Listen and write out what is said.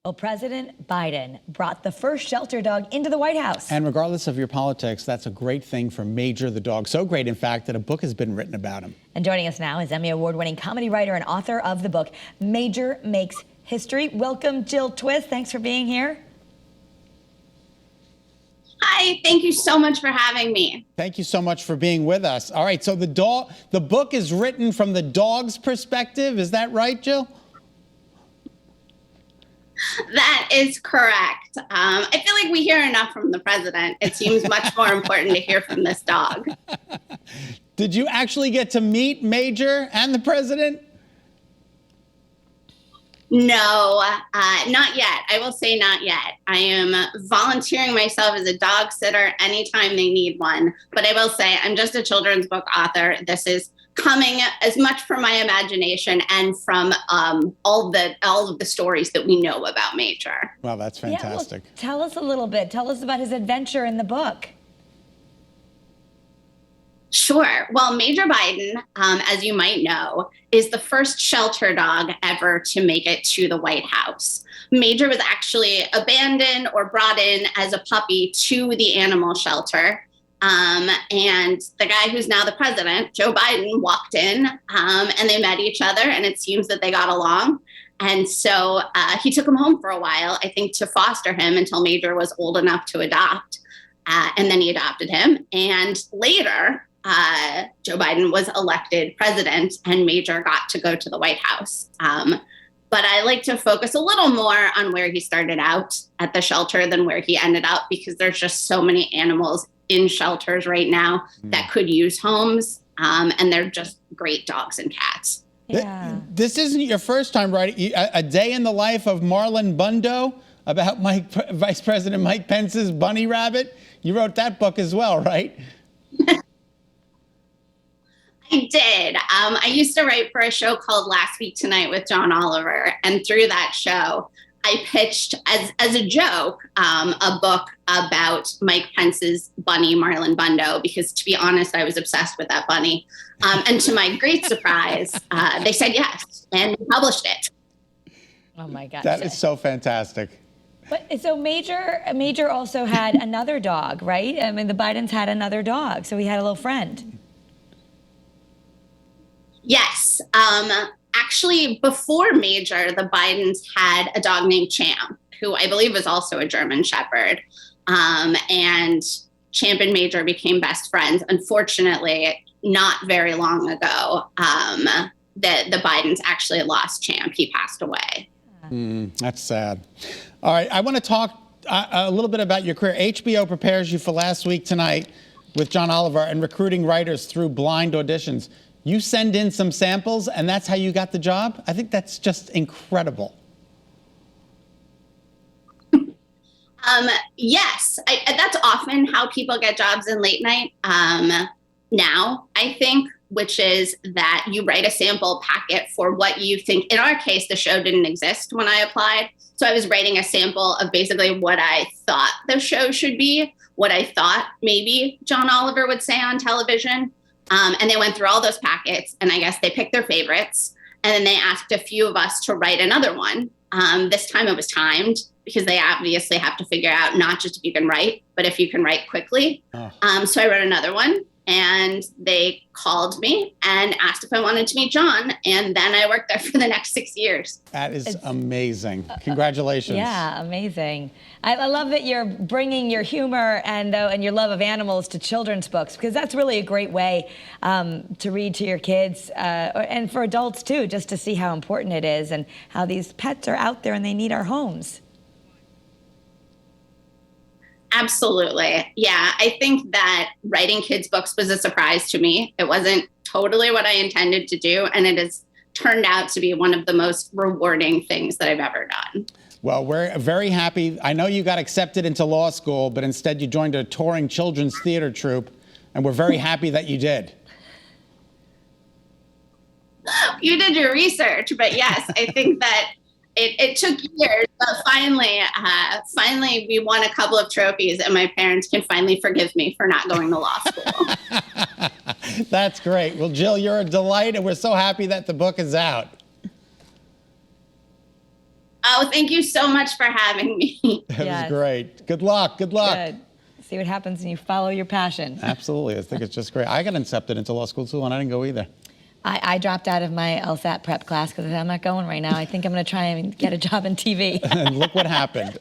Well, President Biden brought the first shelter dog into the White House. And regardless of your politics, that's a great thing for Major the dog. So great, in fact, that a book has been written about him. And joining us now is Emmy Award-winning comedy writer and author of the book, Major Makes History. Welcome, Jill Twiss. Thanks for being here. Hi, thank you so much for having me. Thank you so much for being with us. All right, so the book is written from the dog's perspective. Is that right, Jill? That is correct. I feel like we hear enough from the president. It seems much more important to hear from this dog. Did you actually get to meet Major and the president? No, not yet. I will say not yet. I am volunteering myself as a dog sitter anytime they need one. But I will say I'm just a children's book author. This is coming as much from my imagination and from all of the stories that we know about Major. Well, that's fantastic. Yeah, well, tell us a little bit. Tell us about his adventure in the book. Sure. Well, Major Biden, as you might know, is the first shelter dog ever to make it to the White House. Major was actually abandoned or brought in as a puppy to the animal shelter. And the guy who's now the president, Joe Biden, walked in and they met each other, and it seems that they got along. And so he took him home for a while, I think, to foster him until Major was old enough to adopt. And then he adopted him. And later, Joe Biden was elected president and Major got to go to the White House. But I like to focus a little more on where he started out at the shelter than where he ended up, because there's just so many animals in shelters right now that could use homes. And they're just great dogs and cats. Yeah. This isn't your first time writing a day in the life of Marlon Bundo about Vice President Mike Pence's bunny rabbit. You wrote that book as well, right? I did. I used to write for a show called Last Week Tonight with John Oliver. And through that show, I pitched as a joke a book about Mike Pence's bunny, Marlon Bundo, because to be honest, I was obsessed with that bunny. And to my great surprise, they said yes, and we published it. Oh my gosh. That is so fantastic. But so Major also had another dog, right? I mean, the Bidens had another dog, so he had a little friend. Yes. Actually, before Major, the Bidens had a dog named Champ, who I believe was also a German Shepherd. And Champ and Major became best friends. Unfortunately, not very long ago, the Bidens actually lost Champ. He passed away. That's sad. All right, I want to talk a little bit about your career. HBO prepares you for Last Week Tonight with John Oliver and recruiting writers through blind auditions. You send in some samples, and that's how you got the job? I think that's just incredible. Yes, that's often how people get jobs in late night now, I think, which is that you write a sample packet for what you think. In our case, the show didn't exist when I applied. So I was writing a sample of basically what I thought the show should be, what I thought maybe John Oliver would say on television. And they went through all those packets, and I guess they picked their favorites. And then they asked a few of us to write another one. This time it was timed, because they obviously have to figure out not just if you can write, but if you can write quickly. So I wrote another one, and they called me and asked if I wanted to meet John. And then I worked there for the next 6 years. That is amazing. Congratulations. Yeah, amazing. I love that you're bringing your humor and your love of animals to children's books, because that's really a great way to read to your kids and for adults too, just to see how important it is and how these pets are out there and they need our homes. Absolutely. Yeah, I think that writing kids' books was a surprise to me. It wasn't totally what I intended to do, and it has turned out to be one of the most rewarding things that I've ever done. Well, we're very happy. I know you got accepted into law school, but instead you joined a touring children's theater troupe, and we're very happy that you did. You did your research, but yes, I think that it took years, but finally we won a couple of trophies, and my parents can finally forgive me for not going to law school. That's great. Well, Jill, you're a delight, and we're so happy that the book is out. Oh, Oh, thank you so much for having me. It Yes. was great. Good luck. Good luck. Good. See what happens when you follow your passion. Absolutely. I think it's just great. I got accepted into law school too, and I didn't go either. I dropped out of my LSAT prep class because I'm not going right now. I think I'm going to try and get a job in TV. And look what happened.